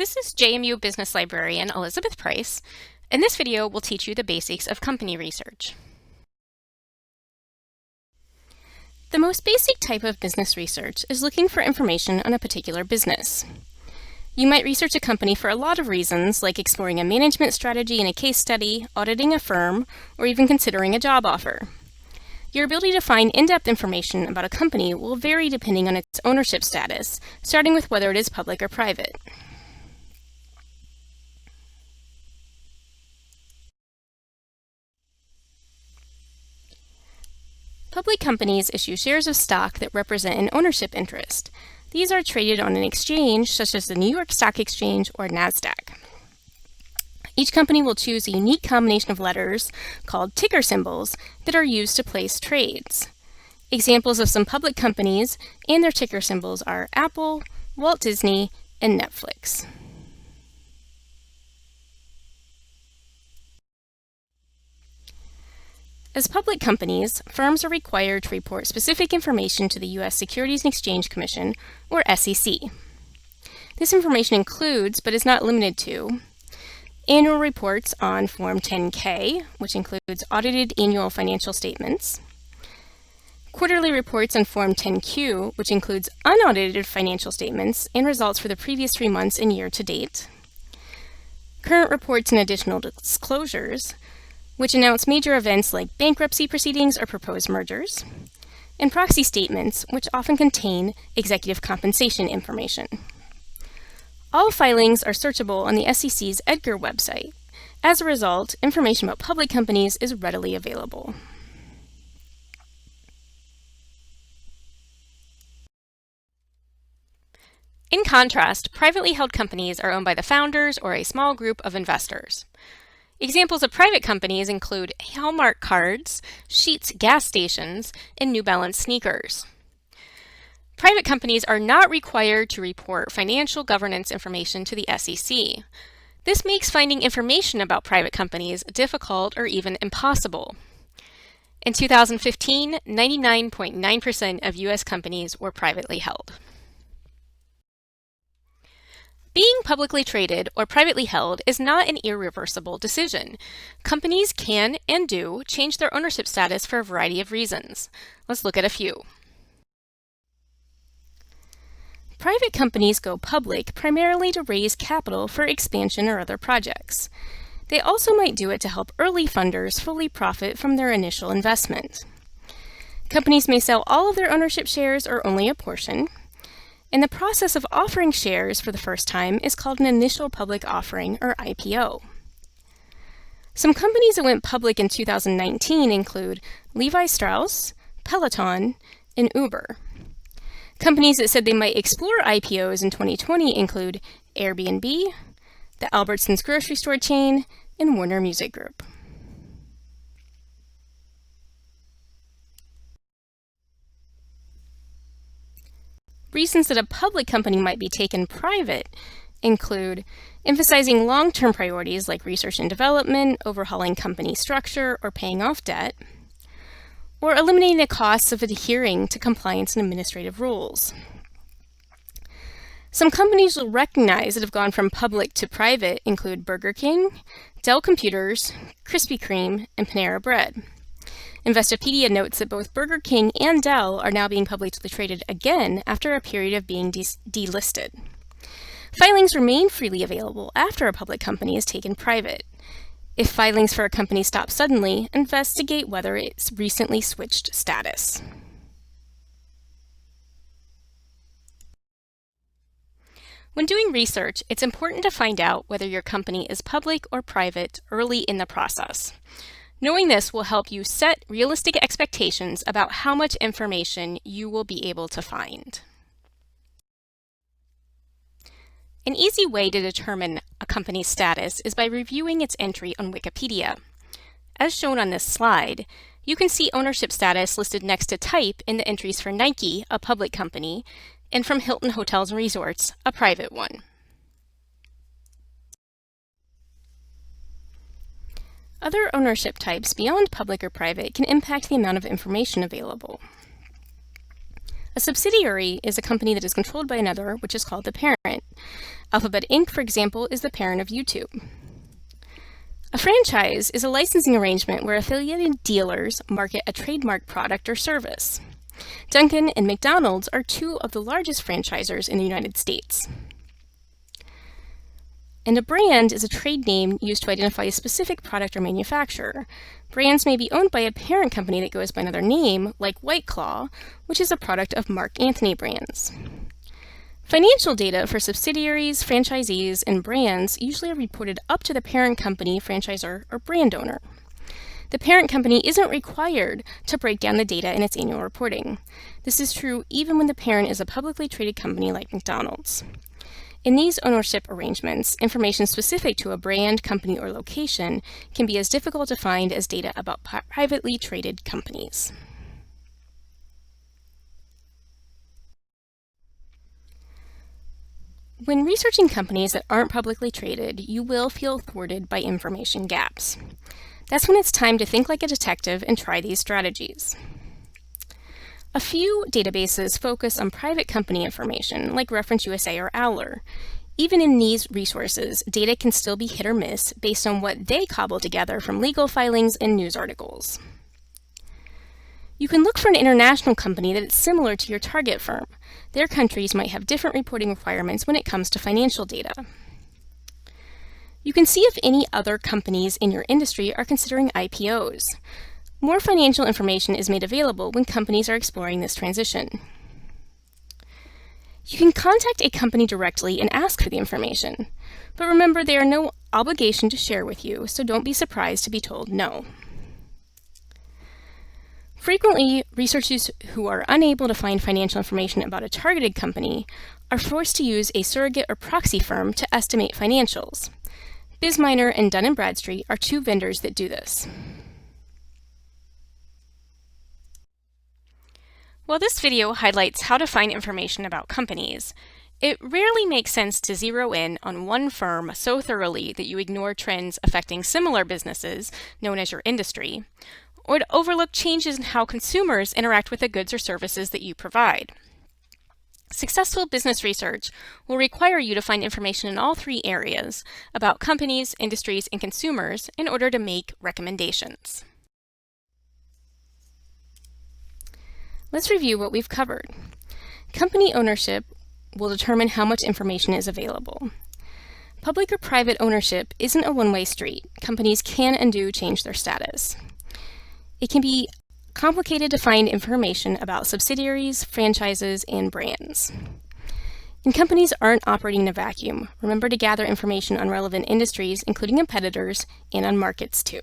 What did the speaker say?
This is JMU Business Librarian Elizabeth Price, and this video will teach you the basics of company research. The most basic type of business research is looking for information on a particular business. You might research a company for a lot of reasons, like exploring a management strategy in a case study, auditing a firm, or even considering a job offer. Your ability to find in-depth information about a company will vary depending on its ownership status, starting with whether it is public or private. Public companies issue shares of stock that represent an ownership interest. These are traded on an exchange such as the New York Stock Exchange or NASDAQ. Each company will choose a unique combination of letters called ticker symbols that are used to place trades. Examples of some public companies and their ticker symbols are Apple, Walt Disney, and Netflix. As public companies, firms are required to report specific information to the U.S. Securities and Exchange Commission, or SEC. This information includes, but is not limited to, annual reports on Form 10-K, which includes audited annual financial statements, quarterly reports on Form 10-Q, which includes unaudited financial statements and results for the previous 3 months and year to date, current reports and additional disclosures, which announce major events like bankruptcy proceedings or proposed mergers, and proxy statements, which often contain executive compensation information. All filings are searchable on the SEC's EDGAR website. As a result, information about public companies is readily available. In contrast, privately held companies are owned by the founders or a small group of investors. Examples of private companies include Hallmark cards, Sheetz gas stations, and New Balance sneakers. Private companies are not required to report financial governance information to the SEC. This makes finding information about private companies difficult or even impossible. In 2015, 99.9% of U.S. companies were privately held. Being publicly traded or privately held is not an irreversible decision. Companies can and do change their ownership status for a variety of reasons. Let's look at a few. Private companies go public primarily to raise capital for expansion or other projects. They also might do it to help early funders fully profit from their initial investment. Companies may sell all of their ownership shares or only a portion. And the process of offering shares for the first time is called an initial public offering, or IPO. Some companies that went public in 2019 include Levi Strauss, Peloton, and Uber. Companies that said they might explore IPOs in 2020 include Airbnb, the Albertsons grocery store chain, and Warner Music Group. Reasons that a public company might be taken private include emphasizing long-term priorities like research and development, overhauling company structure, or paying off debt, or eliminating the costs of adhering to compliance and administrative rules. Some companies you'll recognize that have gone from public to private include Burger King, Dell Computers, Krispy Kreme, and Panera Bread. Investopedia notes that both Burger King and Dell are now being publicly traded again after a period of being delisted. Filings remain freely available after a public company is taken private. If filings for a company stop suddenly, investigate whether it's recently switched status. When doing research, it's important to find out whether your company is public or private early in the process. Knowing this will help you set realistic expectations about how much information you will be able to find. An easy way to determine a company's status is by reviewing its entry on Wikipedia. As shown on this slide, you can see ownership status listed next to type in the entries for Nike, a public company, and from Hilton Hotels and Resorts, a private one. Other ownership types beyond public or private can impact the amount of information available. A subsidiary is a company that is controlled by another, which is called the parent. Alphabet Inc., for example, is the parent of YouTube. A franchise is a licensing arrangement where affiliated dealers market a trademark product or service. Dunkin' and McDonald's are two of the largest franchisors in the United States. And a brand is a trade name used to identify a specific product or manufacturer. Brands may be owned by a parent company that goes by another name, like White Claw, which is a product of Mark Anthony Brands. Financial data for subsidiaries, franchisees, and brands usually are reported up to the parent company, franchisor, or brand owner. The parent company isn't required to break down the data in its annual reporting. This is true even when the parent is a publicly traded company like McDonald's. In these ownership arrangements, information specific to a brand, company, or location can be as difficult to find as data about privately traded companies. When researching companies that aren't publicly traded, you will feel thwarted by information gaps. That's when it's time to think like a detective and try these strategies. A few databases focus on private company information, like Reference USA or Owler. Even in these resources, data can still be hit or miss based on what they cobble together from legal filings and news articles. You can look for an international company that is similar to your target firm. Their countries might have different reporting requirements when it comes to financial data. You can see if any other companies in your industry are considering IPOs. More financial information is made available when companies are exploring this transition. You can contact a company directly and ask for the information, but remember they are no obligation to share with you, so don't be surprised to be told no. Frequently, researchers who are unable to find financial information about a targeted company are forced to use a surrogate or proxy firm to estimate financials. BizMiner and Dun & Bradstreet are two vendors that do this. While this video highlights how to find information about companies, it rarely makes sense to zero in on one firm so thoroughly that you ignore trends affecting similar businesses, known as your industry, or to overlook changes in how consumers interact with the goods or services that you provide. Successful business research will require you to find information in all three areas about companies, industries, and consumers in order to make recommendations. Let's review what we've covered. Company ownership will determine how much information is available. Public or private ownership isn't a one-way street. Companies can and do change their status. It can be complicated to find information about subsidiaries, franchises, and brands. And companies aren't operating in a vacuum. Remember to gather information on relevant industries, including competitors, and on markets too.